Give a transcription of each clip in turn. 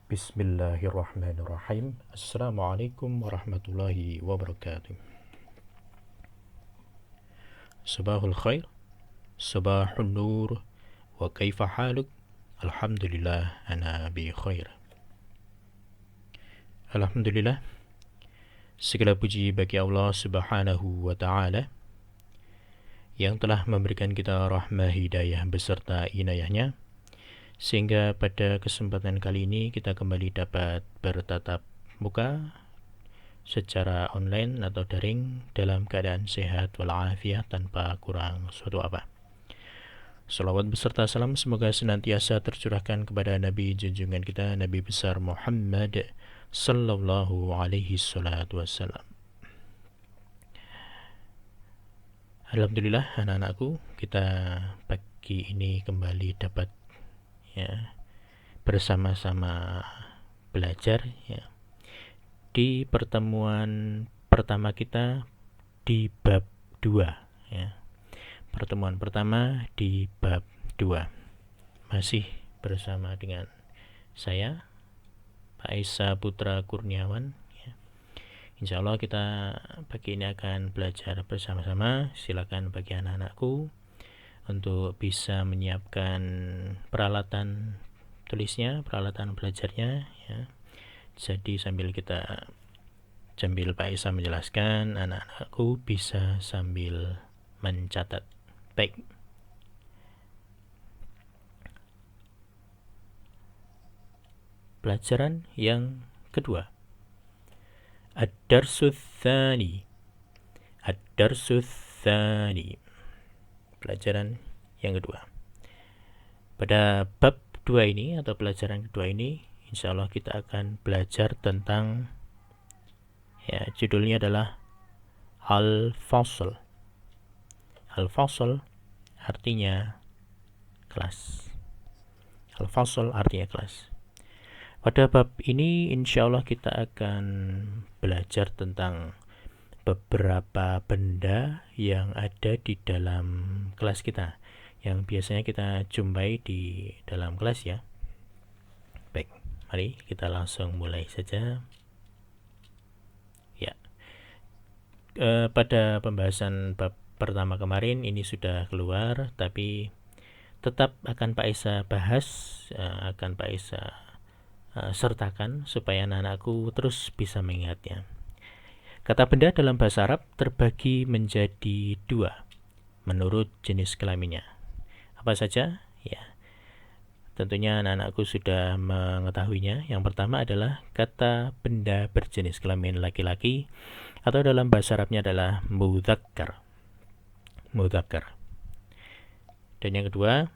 Bismillahirrahmanirrahim. Assalamualaikum warahmatullahi wabarakatuh. Sabahul khair, sabahun nur, wa kaifa haluk? Alhamdulillah ana bi khair. Alhamdulillah, segala puji bagi Allah Subhanahu wa taala yang telah memberikan kita rahmah hidayah beserta inayahnya, sehingga pada kesempatan kali ini kita kembali dapat bertatap muka secara online atau daring dalam keadaan sehat walafiat tanpa kurang suatu apa. Salawat beserta salam semoga senantiasa tercurahkan kepada Nabi junjungan kita, Nabi besar Muhammad sallallahu alaihi salatu wassalam. Alhamdulillah anak-anakku, kita pagi ini kembali dapat bersama-sama belajar di pertemuan pertama kita di bab 2 Pertemuan pertama di bab 2. Masih bersama dengan saya, Pak Esa Putra Kurniawan. Insya Allah kita pagi ini akan belajar bersama-sama. Silakan bagi anak-anakku untuk bisa menyiapkan peralatan tulisnya, peralatan belajarnya Jadi sambil Pak Isa menjelaskan, anak-anakku bisa sambil mencatat. Baik. Pelajaran yang kedua. Ad-darsus tsani. Ad-darsus tsani. Pelajaran yang kedua. Pada bab 2 ini atau pelajaran kedua ini, insya Allah kita akan belajar tentang judulnya adalah Al-Fasl. Al-Fasl artinya kelas. Al-Fasl artinya kelas. Pada bab ini insya Allah kita akan belajar tentang beberapa benda yang ada di dalam kelas kita, yang biasanya kita jumpai di dalam kelas ya. Baik, mari kita langsung mulai saja. Pada pembahasan bab pertama kemarin ini sudah keluar, tapi tetap akan Pak Esa bahas, akan Pak Esa sertakan supaya anak-anakku terus bisa mengingatnya. Kata benda dalam bahasa Arab terbagi menjadi 2 menurut jenis kelaminnya. Apa saja? Tentunya anak-anakku sudah mengetahuinya. Yang pertama adalah kata benda berjenis kelamin laki-laki, atau dalam bahasa Arabnya adalah mudzakkar. Dan yang kedua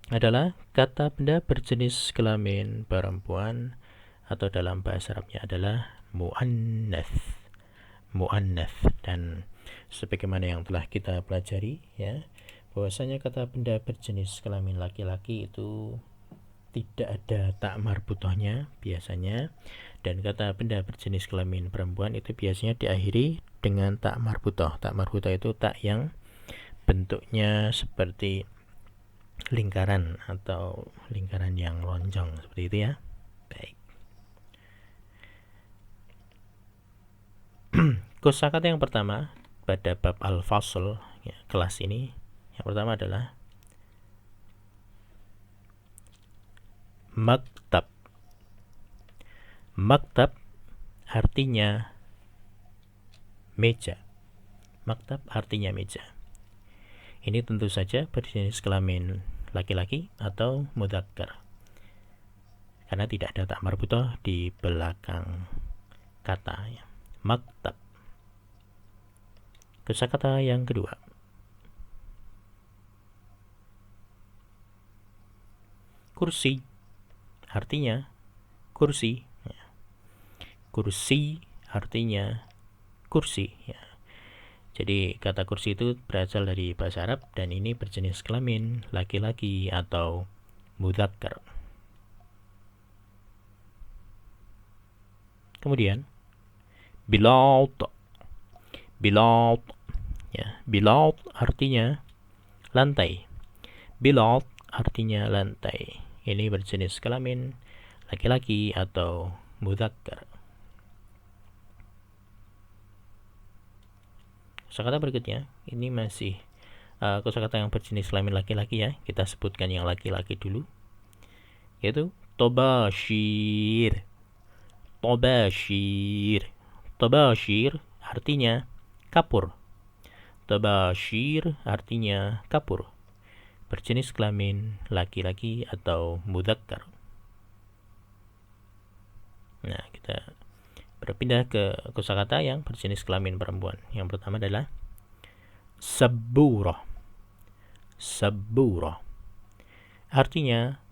adalah kata benda berjenis kelamin perempuan, atau dalam bahasa Arabnya adalah muannats. Dan sebagaimana yang telah kita pelajari bahwasanya kata benda berjenis kelamin laki-laki itu tidak ada tak marbutohnya biasanya, dan kata benda berjenis kelamin perempuan itu biasanya diakhiri dengan tak marbutoh. Tak marbutoh itu tak yang bentuknya seperti lingkaran atau lingkaran yang lonjong seperti itu ya. Baik. Kosakata yang pertama pada bab Al-Fasl kelas ini, yang pertama adalah maktab. Maktab artinya meja. Maktab artinya meja. Ini tentu saja berjenis kelamin laki-laki atau mudzakkar, karena tidak ada tak marbutoh di belakang kata maktab. Kosakata yang kedua, kursi artinya kursi. Kursi artinya kursi Jadi kata kursi itu berasal dari bahasa Arab, dan ini berjenis kelamin laki-laki atau mudzakkar. Kemudian bilaut. Bilaut artinya lantai. Bilaut artinya lantai. Ini berjenis kelamin laki-laki atau mudzakkar. Kosakata berikutnya, ini masih kosakata yang berjenis kelamin laki-laki ya. Kita sebutkan yang laki-laki dulu, yaitu tobashir. Tobashir. Tobashir artinya kapur. Tobashir artinya kapur. Berjenis kelamin laki-laki atau mudzakkar. Nah, kita berpindah ke kosakata yang berjenis kelamin perempuan. Yang pertama adalah sabbura. Sabbura artinya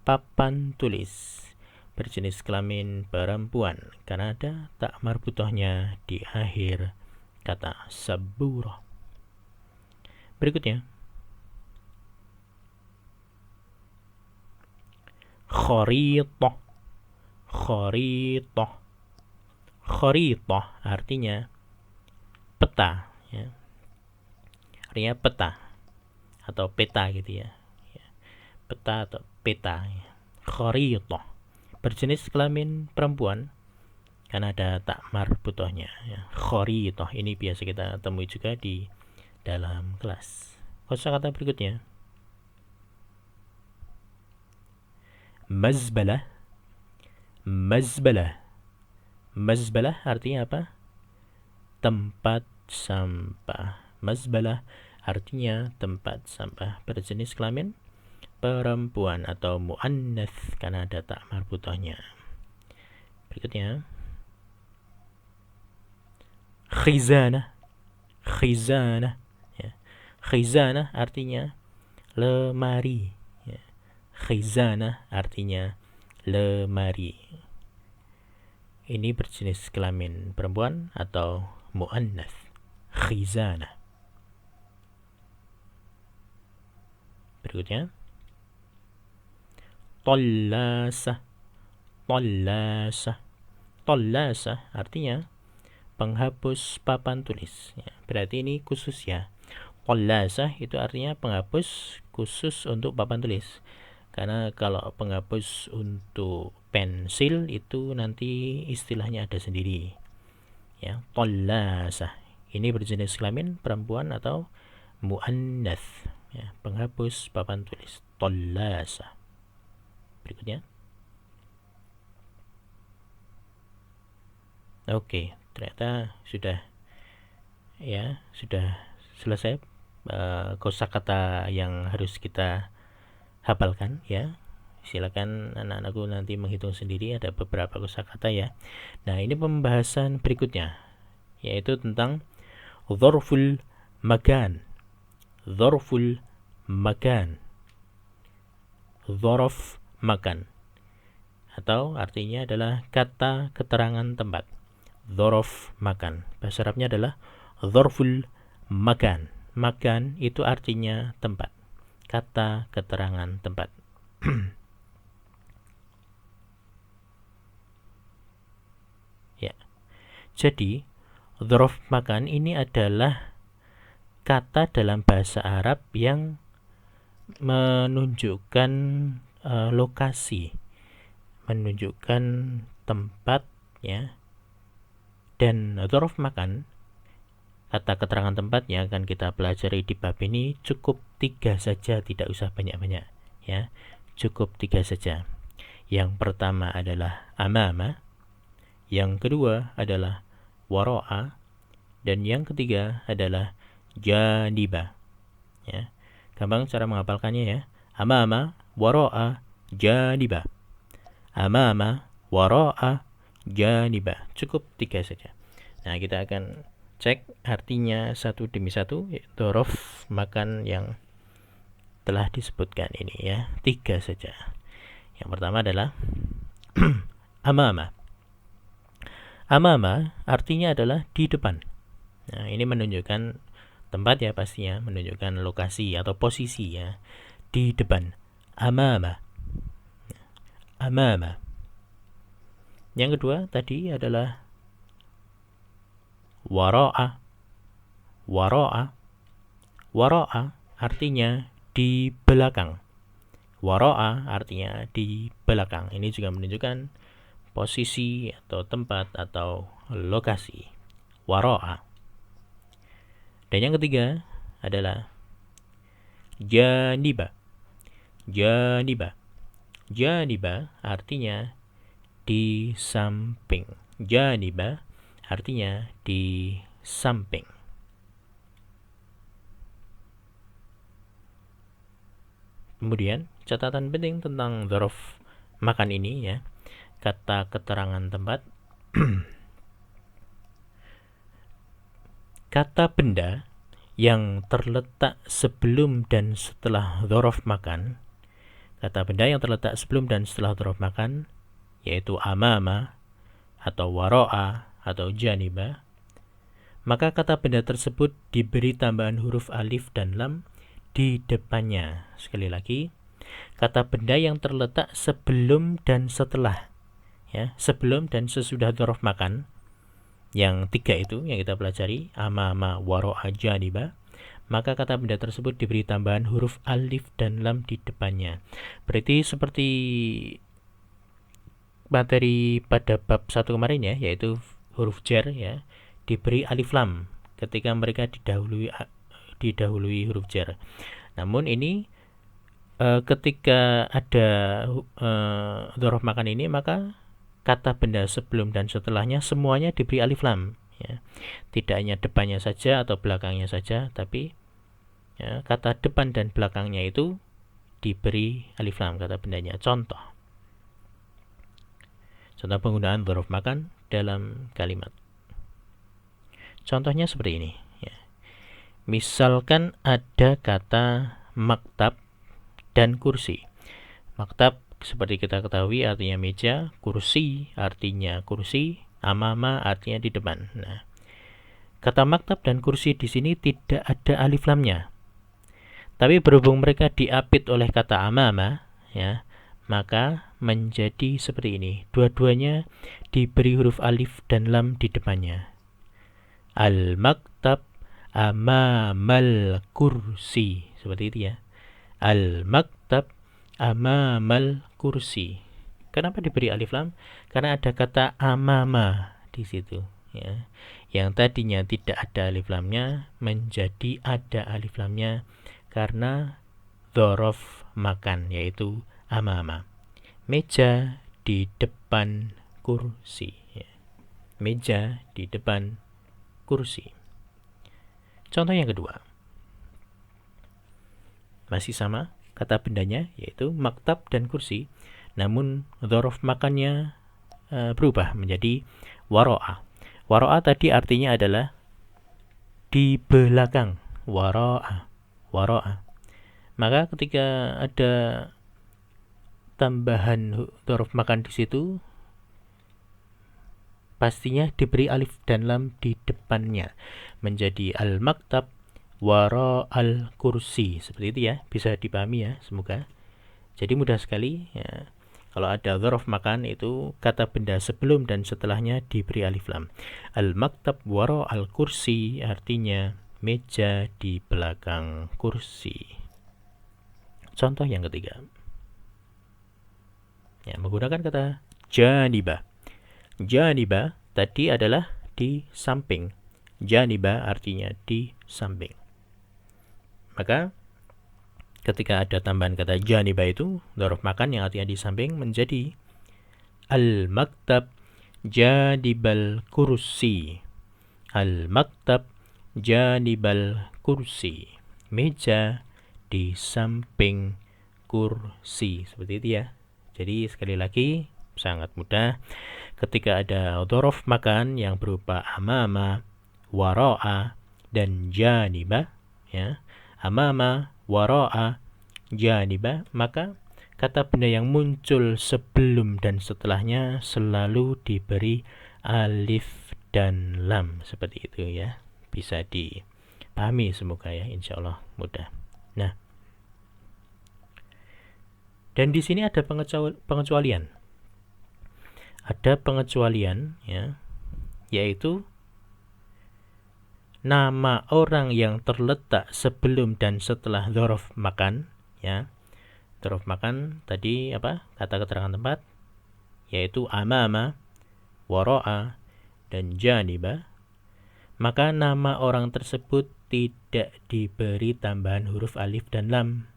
papan tulis. Berjenis kelamin perempuan karena ada tak marbutohnya di akhir kata sabbura. Berikutnya kharitah. Kharitah. Kharitah artinya peta ya. Artinya peta atau peta gitu ya. Peta atau peta ya. Kharitah berjenis kelamin perempuan karena ada tak marbutohnya ya. Kharitah ini biasa kita temui juga di dalam kelas. Kosakata berikutnya mazbalah. Mazbalah. Mazbalah artinya apa? Tempat sampah. Mazbalah artinya tempat sampah. Berjenis kelamin perempuan atau muannats karena ada tak marbutohnya. Berikutnya khizanah. Khizanah ya. Khizanah artinya lemari ya. Khizanah artinya lemari. Ini berjenis kelamin perempuan atau muannats. Khizanah. Berikutnya tallasah. Tallasah. Tallasah artinya penghapus papan tulis ya. Berarti ini khusus ya. Tallasah itu artinya penghapus khusus untuk papan tulis. Karena kalau penghapus untuk pensil itu nanti istilahnya ada sendiri ya. Tallasah ini berjenis kelamin perempuan atau muannats ya, penghapus papan tulis. Tallasah. Berikutnya oke, ternyata sudah selesai kosakata yang harus kita hafalkan ya. Silakan anak-anakku nanti menghitung sendiri, ada beberapa kosakata ya. Nah, ini pembahasan berikutnya yaitu tentang dzarful makan. Dzarful makan. Dzarf makan atau artinya adalah kata keterangan tempat. Dzarf makan. Bahasa Arabnya adalah dzarful makan. Makan itu artinya tempat. Kata keterangan tempat. Ya. Jadi, dzarf makan ini adalah kata dalam bahasa Arab yang menunjukkan lokasi, menunjukkan tempat ya. Dan dzarf makan, kata keterangan tempat yang akan kita pelajari di bab ini cukup 3 saja, tidak usah banyak-banyak ya. Cukup 3 saja. Yang pertama adalah amama, yang kedua adalah wara'a, dan yang ketiga adalah janiba ya. Gampang cara menghafalkannya ya. Amama, wara'a, janiba. Amama, wara'a, janiba. Cukup 3 saja. Nah, kita akan cek artinya satu demi satu, dzarf makan yang telah disebutkan ini ya. 3 saja. Yang pertama adalah amama. Amama artinya adalah di depan. Nah, ini menunjukkan tempat ya pastinya, menunjukkan lokasi atau posisi ya. Di depan. Amama. Amama. Yang kedua tadi adalah wara'a. Wara'a. Wara'a artinya di belakang. Wara'a artinya di belakang. Ini juga menunjukkan posisi atau tempat atau lokasi. Wara'a. Dan yang ketiga adalah janiba. Janiba. Janiba artinya di samping. Janiba artinya di samping. Kemudian catatan penting tentang dzaraf makan ini ya. Kata keterangan tempat. Kata benda yang terletak sebelum dan setelah dzaraf makan. Kata benda yang terletak sebelum dan setelah dzaraf makan yaitu amama atau wara'a atau janiba. Maka kata benda tersebut diberi tambahan huruf alif dan lam di depannya. Sekali lagi, kata benda yang terletak sebelum dan setelah, ya, sebelum dan sesudah dzaraf makan, yang tiga itu yang kita pelajari, amama, wara'a, janiba, maka kata benda tersebut diberi tambahan huruf alif dan lam di depannya. Berarti seperti materi pada bab 1 kemarin ya, yaitu huruf jar ya, diberi alif lam ketika mereka didahului huruf jar. Namun ini ketika ada dzaraf makan ini, maka kata benda sebelum dan setelahnya semuanya diberi alif lam ya. Tidak hanya depannya saja atau belakangnya saja, tapi ya, kata depan dan belakangnya itu diberi alif lam kata bendanya. Contoh penggunaan dzaraf makan dalam kalimat. Contohnya seperti ini ya. Misalkan ada kata maktab dan kursi. Maktab seperti kita ketahui artinya meja, kursi artinya kursi, amama artinya di depan. Nah, kata maktab dan kursi di sini tidak ada alif lamnya. Tapi berhubung mereka diapit oleh kata amama ya, maka menjadi seperti ini. Dua-duanya diberi huruf alif dan lam di depannya. Al-maktab amamal kursi. Seperti itu ya. Al-maktab amamal kursi. Kenapa diberi alif lam? Karena ada kata amama di situ ya. Yang tadinya tidak ada alif lamnya menjadi ada alif lamnya karena dzaraf makan, yaitu amama. Meja di depan kursi ya. Meja di depan kursi. Contoh yang kedua. Masih sama kata bendanya, yaitu maktab dan kursi, namun dzaraf makannya berubah menjadi wara'a. Wara'a tadi artinya adalah di belakang. Wara'a. Wara'a. Maka ketika ada tambahan dzaraf makan di situ, pastinya diberi alif dan lam di depannya menjadi al-maktab wara al-kursi. Seperti itu ya, bisa dipahami ya, semoga. Jadi mudah sekali ya. Kalau ada dzaraf makan itu kata benda sebelum dan setelahnya diberi alif lam. Al-maktab wara al-kursi artinya meja di belakang kursi. Contoh yang ketiga. Ya, menggunakan kata janiba. Janiba tadi adalah di samping. Janiba artinya di samping. Maka ketika ada tambahan kata janiba itu, dzaraf makan yang artinya di samping menjadi al-maktab janibal kursi. Al-maktab janibal kursi. Meja di samping kursi. Seperti itu ya. Jadi sekali lagi sangat mudah. Ketika ada dzaraf makan yang berupa amama, wara'a, dan janiba ya. Amama, wara'a, janiba, maka kata benda yang muncul sebelum dan setelahnya selalu diberi alif dan lam. Seperti itu ya. Bisa dipahami semoga ya, insyaallah mudah. Nah, dan di sini ada pengecualian. Ada pengecualian ya, yaitu nama orang yang terletak sebelum dan setelah dzaraf makan ya. Dzaraf makan tadi apa? Kata keterangan tempat yaitu amama, wara'a, dan janiba, maka nama orang tersebut tidak diberi tambahan huruf alif dan lam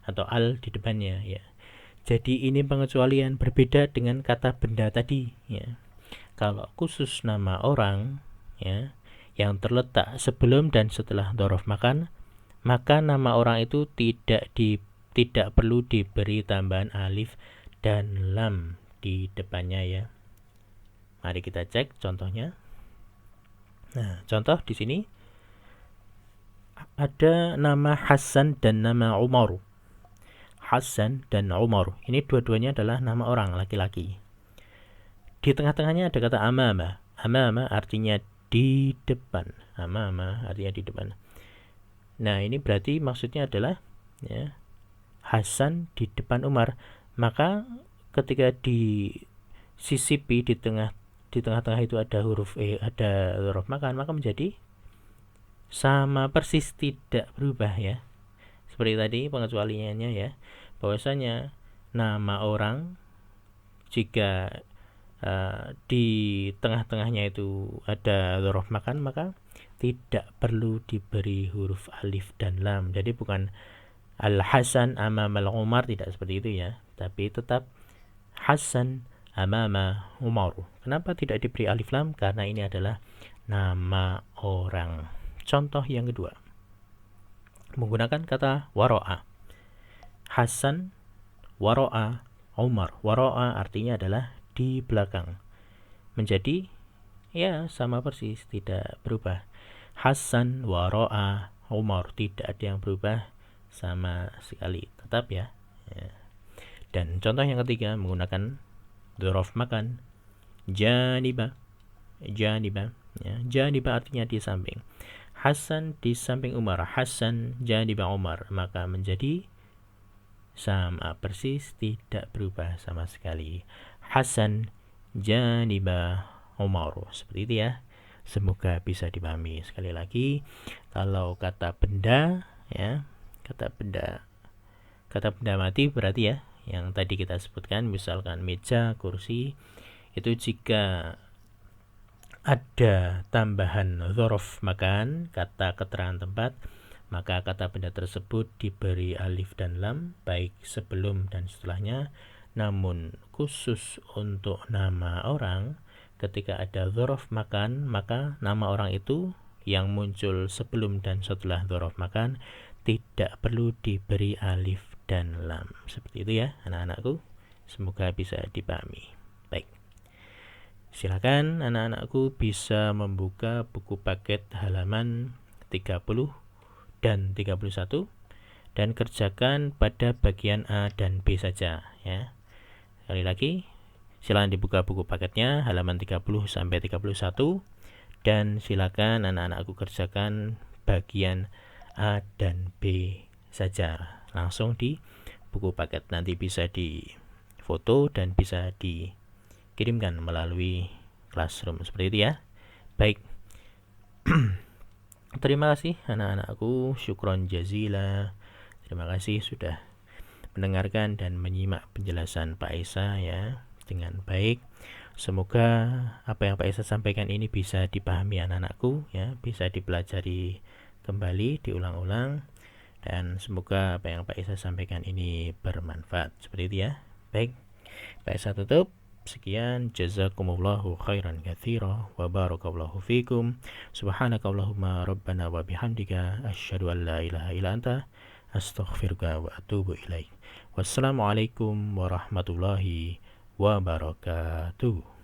atau al di depannya ya. Jadi ini pengecualian berbeda dengan kata benda tadi ya. Kalau khusus nama orang ya yang terletak sebelum dan setelah dzaraf makan, maka nama orang itu tidak perlu diberi tambahan alif dan lam di depannya ya. Mari kita cek contohnya. Nah, contoh di sini ada nama Hasan dan nama Umar. Hasan dan Umar. Ini dua-duanya adalah nama orang laki-laki. Di tengah-tengahnya ada kata amama. Amama artinya di depan. Amama artinya di depan. Nah, ini berarti maksudnya adalah ya, Hasan di depan Umar. Maka ketika disisipi di tengah-tengah itu ada huruf ada huruf makan, maka menjadi sama persis, tidak berubah ya. Seperti tadi pengecualiannya ya, bahwasanya nama orang jika di tengah-tengahnya itu ada huruf makan, maka tidak perlu diberi huruf alif dan lam. Jadi bukan Al-Hasan amamal Umar, tidak seperti itu ya, tapi tetap Hasan amama Umar. Kenapa tidak diberi alif lam? Karena ini adalah nama orang. Contoh yang kedua, menggunakan kata wara'a. Hasan, wara'a, Umar. Wara'a artinya adalah di belakang. Menjadi ya sama persis, tidak berubah. Hasan, wara'a, Umar, tidak ada yang berubah sama sekali, tetap ya. Dan contoh yang ketiga menggunakan dzaraf makan. Janiba. Janiba ya. Janiba artinya di samping. Hasan di samping Umar. Hasan janiba Umar, maka menjadi sama persis, tidak berubah sama sekali. Hasan janiba Umar. Seperti itu ya. Semoga bisa dipahami. Sekali lagi, kalau kata benda ya, kata benda mati berarti ya, yang tadi kita sebutkan, misalkan meja, kursi, itu jika ada tambahan dzaraf makan, kata keterangan tempat, maka kata benda tersebut diberi alif dan lam baik sebelum dan setelahnya. Namun khusus untuk nama orang, ketika ada dzaraf makan, maka nama orang itu yang muncul sebelum dan setelah dzaraf makan tidak perlu diberi alif dan lam. Seperti itu ya anak-anakku, semoga bisa dipahami. Baik, silakan anak-anakku bisa membuka buku paket halaman 30 dan 31 dan kerjakan pada bagian A dan B saja ya. Sekali lagi, silakan dibuka buku paketnya halaman 30 sampai 31 dan silakan anak-anakku kerjakan bagian A dan B saja langsung di buku paket. Nanti bisa difoto dan bisa dikirimkan melalui Classroom seperti itu ya. Baik. Terima kasih anak-anakku, syukron jazila. Terima kasih sudah mendengarkan dan menyimak penjelasan Pak Esa ya dengan baik. Semoga apa yang Pak Esa sampaikan ini bisa dipahami anak-anakku ya, bisa dipelajari kembali, diulang-ulang, dan semoga apa yang Pak Esa sampaikan ini bermanfaat. Seperti itu ya. Baik, Pak Esa tutup. Sekian, jazakumullahu khairan katsira wa barakallahu fikum. Subhanakallahumma rabbana wa bihamdika asyhadu an la ilaha illa anta astaghfiruka wa atubu ilaik. Wassalamualaikum warahmatullahi wabarakatuh.